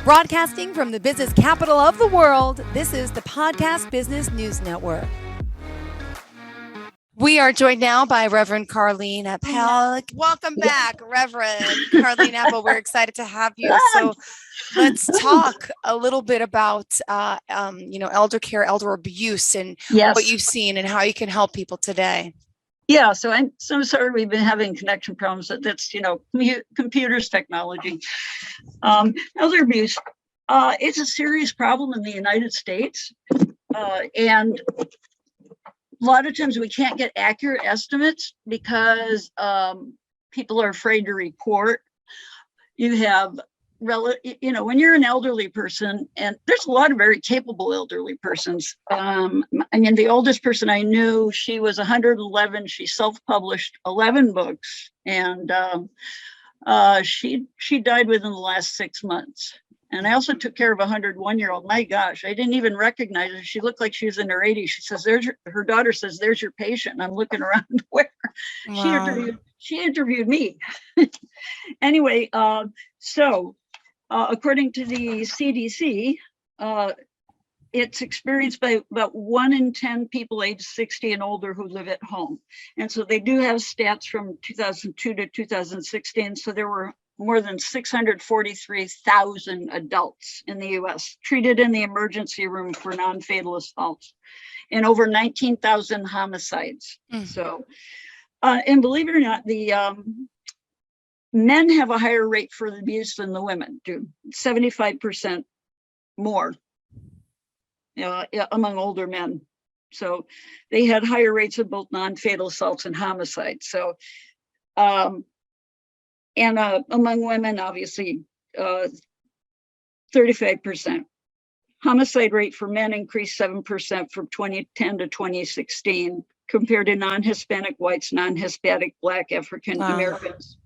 Broadcasting from the business capital of the world, this is the Podcast Business News Network. We are joined now by Reverend Carlene Appel. Welcome back, Reverend Carlene Appel. We're excited to have you. So let's talk a little bit about, elder care, elder abuse, and what you've seen and how you can help people today. Yeah, so I'm so sorry we've been having connection problems. That's, computers, technology. Elder abuse, it's a serious problem in the United States. And a lot of times we can't get accurate estimates because people are afraid to report. You have when you're an elderly person, and there's a lot of very capable elderly persons. The oldest person I knew, she was 111. She self-published 11 books, and she died within the last 6 months. And I also took care of a 101-year-old. My gosh, I didn't even recognize her. She looked like she was in her 80s. She says, her daughter says, "There's your patient." And I'm looking around where she interviewed me. Anyway, according to the CDC, it's experienced by about 1 in 10 people age 60 and older who live at home. And so they do have stats from 2002 to 2016. So there were more than 643,000 adults in the US treated in the emergency room for non-fatal assaults, and over 19,000 homicides. So, and believe it or not, the men have a higher rate for abuse than the women do, 75% more among older men. So they had higher rates of both non-fatal assaults and homicides. So, among women, obviously, 35%. Homicide rate for men increased 7% from 2010 to 2016 compared to non-Hispanic whites, non-Hispanic Black, African Americans.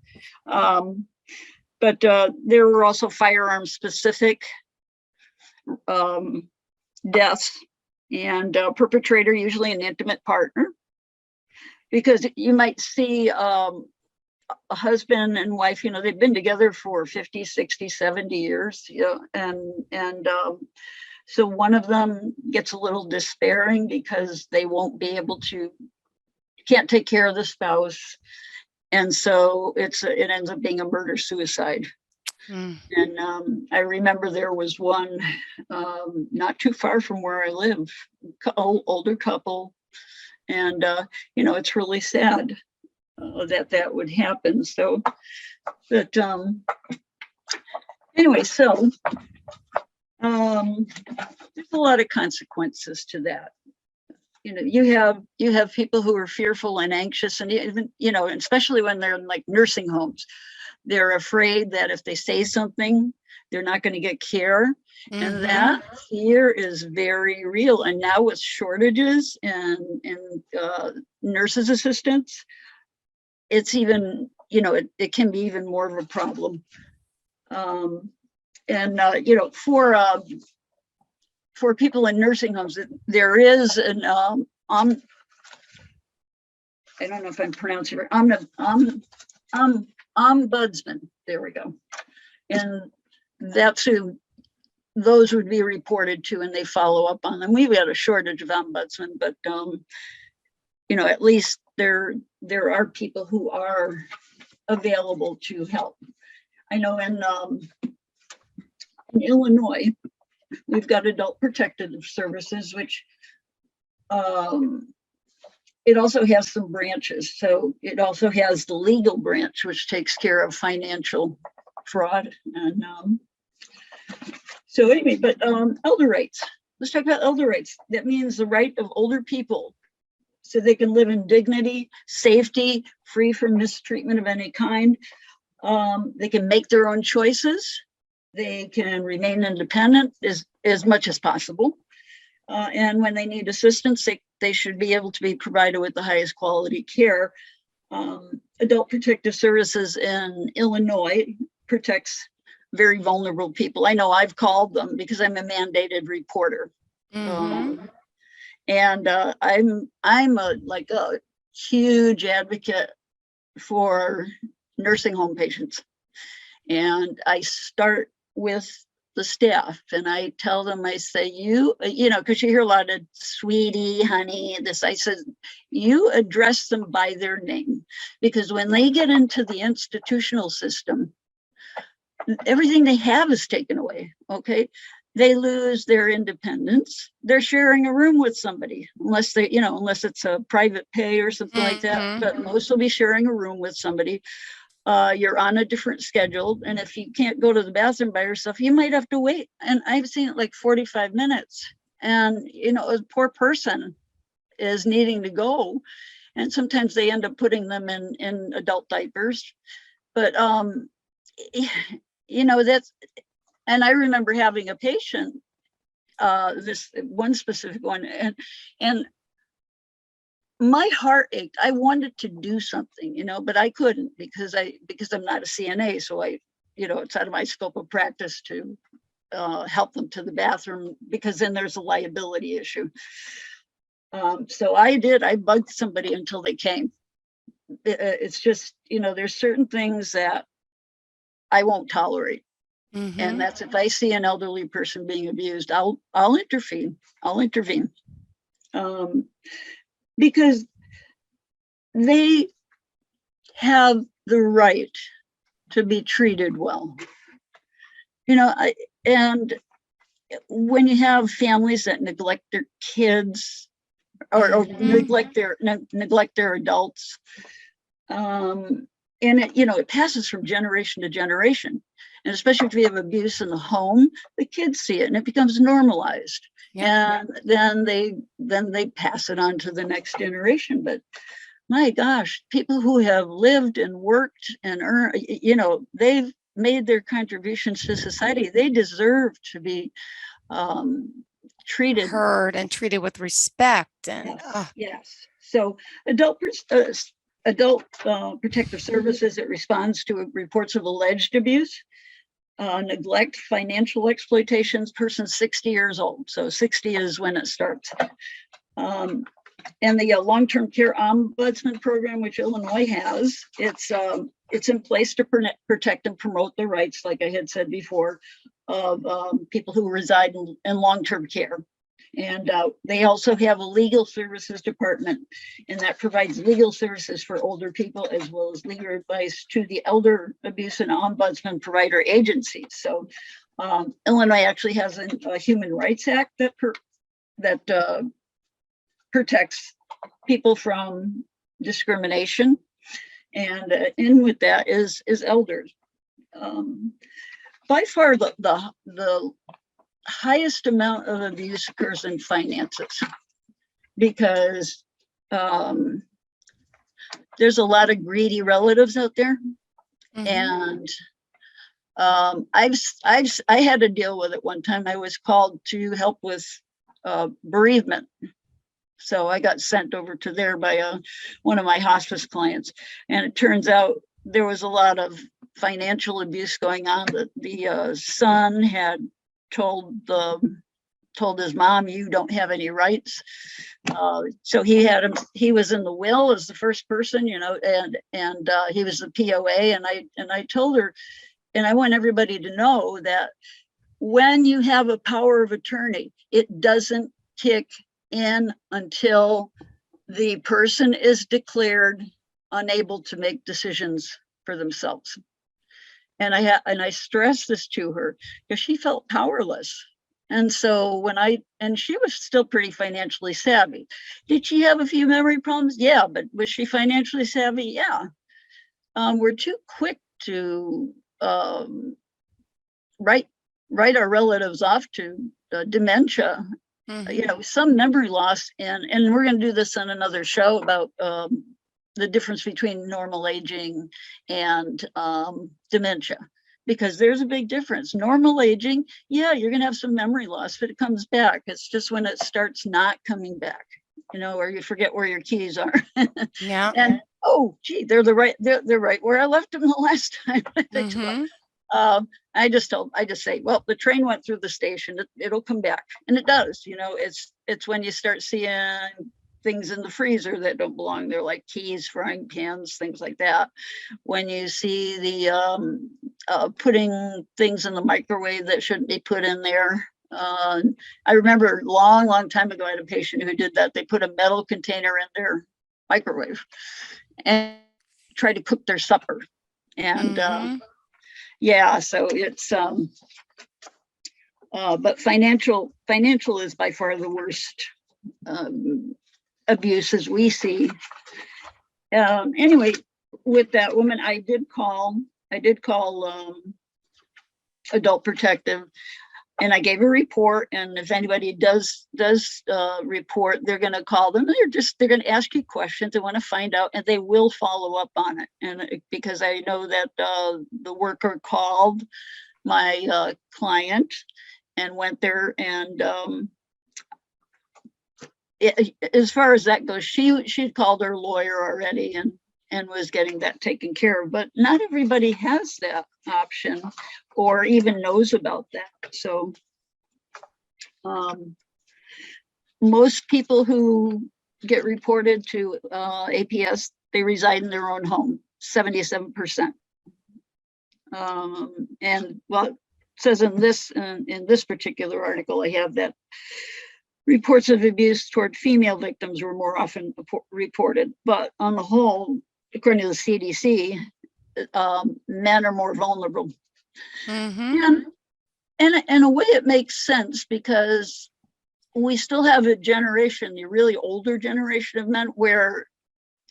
But there were also firearm-specific deaths, and perpetrator usually an intimate partner, because you might see a husband and wife, they've been together for 50, 60, 70 years, and so one of them gets a little despairing because they won't be able to, can't take care of the spouse. And so it ends up being a murder-suicide. And I remember there was one not too far from where I live, older couple. And, it's really sad that would happen. So, but anyway, so there's a lot of consequences to that. You have people who are fearful and anxious, and even, especially when they're in like nursing homes, they're afraid that if they say something, they're not going to get care. And that fear is very real. And now with shortages and nurses assistants, it's even, it can be even more of a problem. For people in nursing homes, there is an I don't know if I'm pronouncing it right, ombudsman. There we go. And that's who those would be reported to, and they follow up on them. We've got a shortage of ombudsmen, but at least there are people who are available to help. I know in Illinois, we've got Adult Protective Services, which it also has some branches. So it also has the legal branch, which takes care of financial fraud. And so anyway, but elder rights. Let's talk about elder rights. That means the right of older people so they can live in dignity, safety, free from mistreatment of any kind. They can make their own choices. They can remain independent as much as possible. And when they need assistance, they should be able to be provided with the highest quality care. Adult Protective Services in Illinois protects very vulnerable people. I know I've called them because I'm a mandated reporter. And I'm a huge advocate for nursing home patients. And I start with the staff, and I tell them, I say, you know, because you hear a lot of sweetie, honey, this, I said, you address them by their name, because when they get into the institutional system, everything they have is taken away. Okay. They lose their independence. They're sharing a room with somebody, unless they, you know, unless it's a private pay or something like that. But most will be sharing a room with somebody. You're on a different schedule. And if you can't go to the bathroom by yourself, you might have to wait. And I've seen it like 45 minutes. And, you know, a poor person is needing to go. And sometimes they end up putting them in adult diapers. But, you know, that's, and I remember having a patient, this one specific one, and my heart ached. I wanted to do something, you know, but I couldn't because I'm not a CNA. So I, you know, it's out of my scope of practice to help them to the bathroom, because then there's a liability issue. So I bugged somebody until they came. It's just, you know, there's certain things that I won't tolerate. And that's, if I see an elderly person being abused, I'll intervene. Because they have the right to be treated well. You know, and when you have families that neglect their kids or neglect their adults, and it, you know, it passes from generation to generation. And especially if you have abuse in the home, the kids see it and it becomes normalized. And then they pass it on to the next generation. But my gosh, people who have lived and worked and earned, you know, they've made their contributions to society. They deserve to be treated, heard, and treated with respect. And yes. So adult protective services, it responds to reports of alleged abuse, neglect, financial exploitations, person 60 years old. So 60 is when it starts. And the long-term care ombudsman program, which Illinois has, it's in place to protect and promote the rights, like I had said before, of people who reside in long-term care. And they also have a legal services department, and that provides legal services for older people, as well as legal advice to the elder abuse and ombudsman provider agencies. So Illinois actually has a Human Rights Act that protects people from discrimination, and in with that is elders. By far the highest amount of abuse occurs in finances, because there's a lot of greedy relatives out there. And I had to deal with it one time. I was called to help with bereavement. So I got sent over to there by one of my hospice clients, and it turns out there was a lot of financial abuse going on. That the son had told his mom, "You don't have any rights." So he was in the will as the first person, you know, and he was the POA. And I told her, and I want everybody to know that when you have a power of attorney, it doesn't kick in until the person is declared unable to make decisions for themselves. And I stressed this to her because she felt powerless. And so and she was still pretty financially savvy. Did she have a few memory problems? Yeah, but was she financially savvy? Yeah. We're too quick to write our relatives off to dementia, you know, some memory loss. And we're going to do this on another show about the difference between normal aging and dementia, because there's a big difference. Normal aging, yeah, you're going to have some memory loss, but it comes back. It's just when it starts not coming back, you know, or you forget where your keys are. Yeah. And oh, gee, they're right where I left them the last time. I just say, well, the train went through the station. It'll come back, and it does. You know, it's when you start seeing things in the freezer that don't belong there, like keys, frying pans, things like that. When you see the putting things in the microwave that shouldn't be put in there. I remember a long time ago, I had a patient who did that. They put a metal container in their microwave and tried to cook their supper. And yeah, so it's, but financial is by far the worst abuses we see. Anyway, with that woman, I did call Adult Protective, and I gave a report. And if anybody does report, they're going to call them. They're going to ask you questions. They want to find out, and they will follow up on it. And because I know that the worker called my client and went there, and as far as that goes, she'd called her lawyer already and was getting that taken care of. But not everybody has that option or even knows about that. So most people who get reported to APS, they reside in their own home, 77%. And well, it says in this particular article, I have that reports of abuse toward female victims were more often reported, but on the whole, according to the CDC, men are more vulnerable. And in a way, it makes sense, because we still have a generation, the really older generation of men, where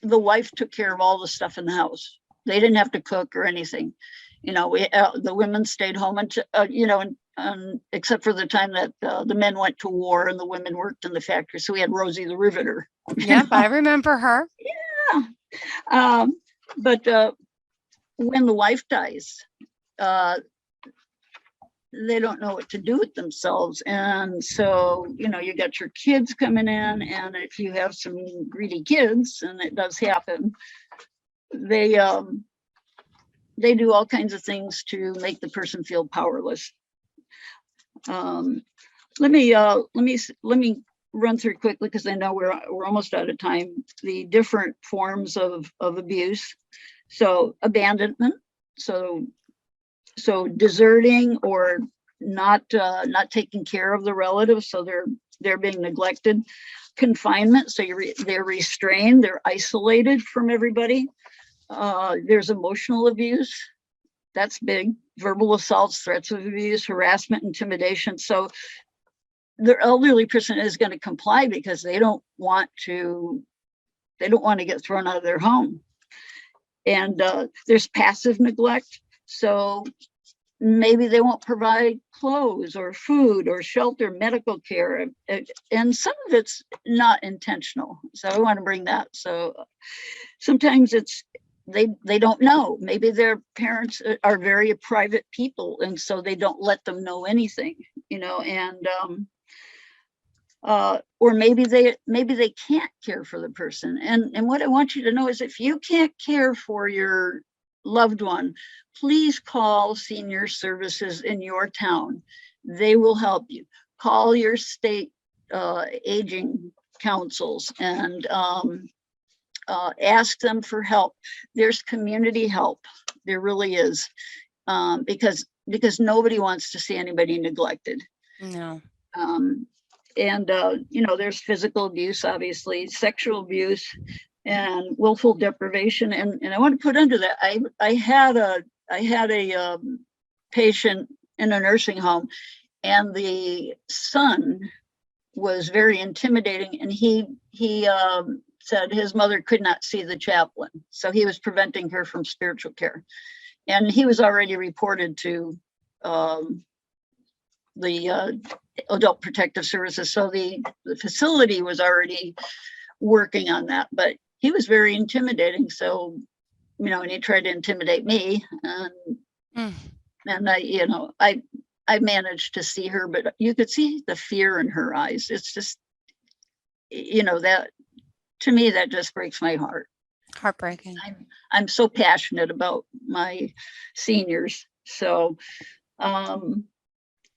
the wife took care of all the stuff in the house. They didn't have to cook or anything. You know, the women stayed home, and except for the time that the men went to war and the women worked in the factory. So we had Rosie the Riveter. Yep, I remember her. Yeah. But when the wife dies, they don't know what to do with themselves. And so, you got your kids coming in, and if you have some greedy kids, and it does happen, they do all kinds of things to make the person feel powerless. Let me run through quickly, because I know we're almost out of time, the different forms of abuse. So abandonment, so deserting or not taking care of the relatives, so they're being neglected. Confinement, so they're restrained, they're isolated from everybody. There's emotional abuse. That's big. Verbal assaults, threats of abuse, harassment, intimidation. So the elderly person is going to comply because they don't want to get thrown out of their home. And there's passive neglect. So maybe they won't provide clothes or food or shelter, medical care. And some of it's not intentional. So I want to bring that. So sometimes they don't know. Maybe their parents are very private people, and so they don't let them know anything, and or maybe they can't care for the person. And what I want you to know is, if you can't care for your loved one, please call senior services in your town. They will help you. Call your state aging councils and ask them for help. There's community help. There really is, because nobody wants to see anybody neglected. No. And there's physical abuse, obviously, sexual abuse, and willful deprivation. And I want to put under that, I had a patient in a nursing home, and the son was very intimidating, and he said his mother could not see the chaplain, so he was preventing her from spiritual care. And he was already reported to the Adult Protective Services, so the facility was already working on that, but he was very intimidating. So, and he tried to intimidate me, and I managed to see her, but you could see the fear in her eyes. It's just, that, to me, that just breaks my heart. Heartbreaking. I'm so passionate about my seniors. So,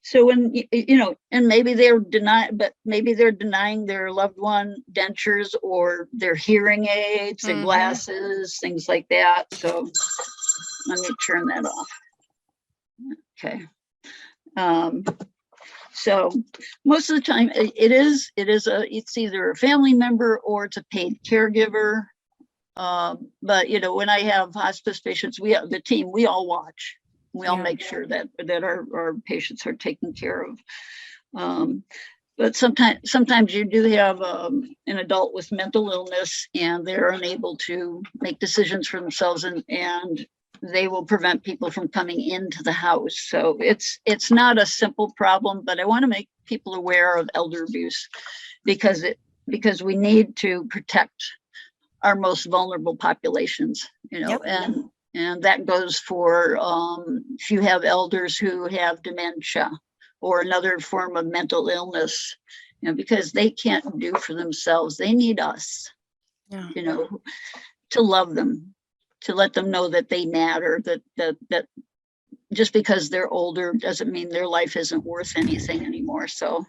so when, and maybe they're denying their loved one dentures or their hearing aids, their glasses, things like that. So let me turn that off. Okay. So most of the time it's either a family member or it's a paid caregiver. But when I have hospice patients, we all watch. We all make sure that our patients are taken care of. But sometimes you do have an adult with mental illness and they're unable to make decisions for themselves, and they will prevent people from coming into the house. So it's not a simple problem, but I want to make people aware of elder abuse because we need to protect our most vulnerable populations, and that goes for if you have elders who have dementia or another form of mental illness, because they can't do for themselves. They need us, to love them, to let them know that they matter, that just because they're older doesn't mean their life isn't worth anything anymore. So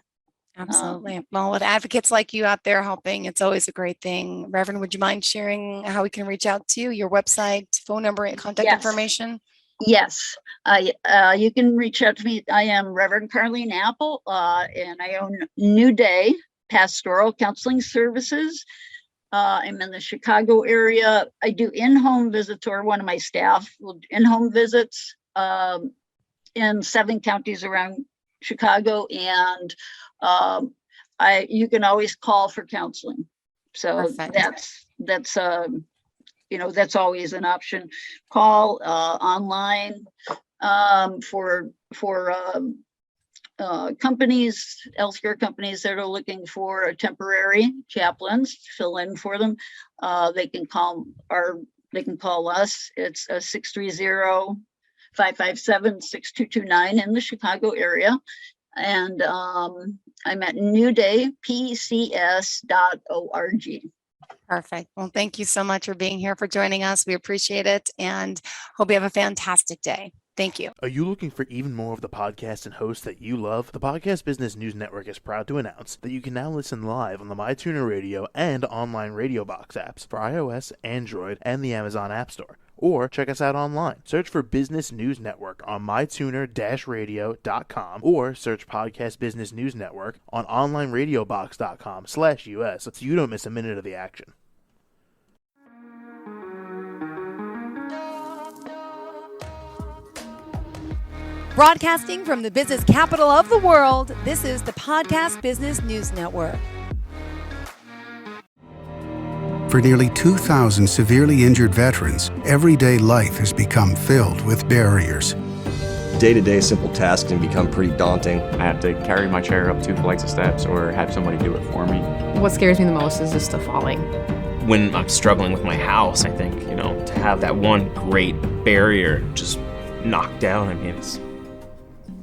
absolutely. Well, with advocates like you out there helping, it's always a great thing. Reverend, would you mind sharing how we can reach out to you, your website, phone number, and contact information? Yes, you can reach out to me. I am Reverend Carlene Appel, and I own New Day Pastoral Counseling Services. I'm in the Chicago area. I do in-home visits, or one of my staff will do in-home visits in 7 counties around Chicago, and you can always call for counseling. So perfect. that's always an option. Call online for companies, healthcare companies that are looking for a temporary chaplains to fill in for them. They can call us. It's 630-557-6229 in the Chicago area. And I'm at newdaypcs.org. Perfect. Well, thank you so much for being here, for joining us. We appreciate it, and hope you have a fantastic day. Thank you. Are you looking for even more of the podcasts and hosts that you love? The Podcast Business News Network is proud to announce that you can now listen live on the MyTuner Radio and online Radio Box apps for iOS, Android, and the Amazon App Store. Or check us out online. Search for Business News Network on mytuner-radio.com or search Podcast Business News Network on onlineradiobox.com/US so you don't miss a minute of the action. Broadcasting from the business capital of the world, this is the Podcast Business News Network. For nearly 2,000 severely injured veterans, everyday life has become filled with barriers. Day-to-day simple tasks can become pretty daunting. I have to carry my chair up 2 flights of steps or have somebody do it for me. What scares me the most is just the falling. When I'm struggling with my house, I think, to have that one great barrier just knocked down,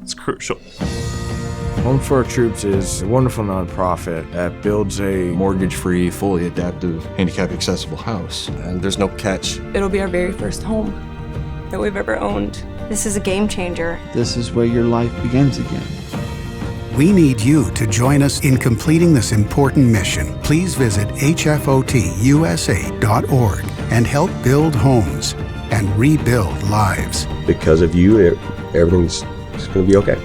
it's crucial. Home for Our Troops is a wonderful nonprofit that builds a mortgage-free, fully adaptive, handicap-accessible house. And there's no catch. It'll be our very first home that we've ever owned. This is a game changer. This is where your life begins again. We need you to join us in completing this important mission. Please visit hfotusa.org and help build homes and rebuild lives. Because of you, everything's going to be okay.